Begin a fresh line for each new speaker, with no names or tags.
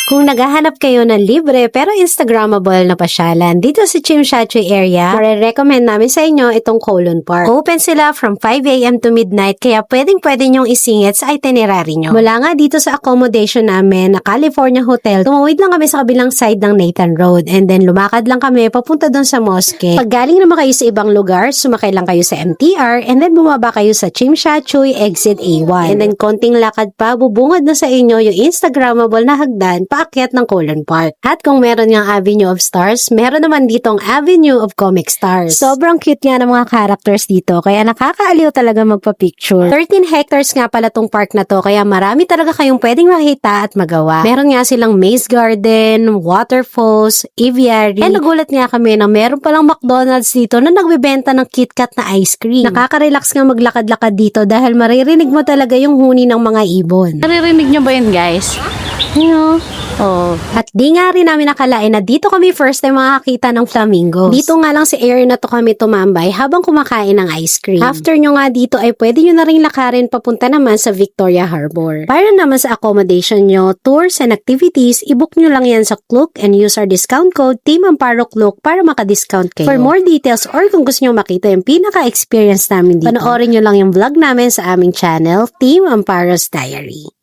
Kung naghahanap kayo ng libre pero Instagrammable na pasyalan dito sa Chimshachoy area, marirecommend namin sa inyo itong Kowloon Park. Open sila from 5 AM to midnight kaya pwedeng-pwede nyong isingit sa itinerary nyo. Mula nga dito sa accommodation namin na California Hotel, tumawid lang kami sa kabilang side ng Nathan Road and then lumakad lang kami papunta doon sa mosque. Pag galing naman kayo sa ibang lugar, sumakay lang kayo sa MTR and then bumaba kayo sa Chimshachoy exit A1. And then konting lakad pa, bubungad na sa inyo yung Instagrammable na hagdan paakyat ng Kowloon Park. At kung meron niyang Avenue of Stars, meron naman ditong Avenue of Comic Stars. Sobrang cute nga ng mga characters dito, kaya nakakaaliw talaga magpa-picture. 13 hectares nga pala tong park na to, kaya marami talaga kayong pwedeng makita at magawa. Meron nga silang maze garden, waterfalls, aviary, and nagulat nga kami na meron palang McDonald's dito na nagbebenta ng KitKat na ice cream. Nakaka-relax nga maglakad-lakad dito dahil maririnig mo talaga yung huni ng mga ibon.
Naririnig nyo ba yun, guys? Oh.
At di nga rin namin nakalain na dito kami first time makakita ng flamingos. Dito nga lang sa area na to kami tumambay habang kumakain ng ice cream. After nyo nga dito ay pwede nyo na rin lakarin papunta naman sa Victoria Harbor. Para naman sa accommodation nyo, tours and activities, i-book nyo lang yan sa Klook and use our discount code Team Amparo Klook para maka-discount kayo. For more details or kung gusto nyo makita yung pinaka-experience namin dito, panoorin nyo lang yung vlog namin sa aming channel, Team Amparo's Diary.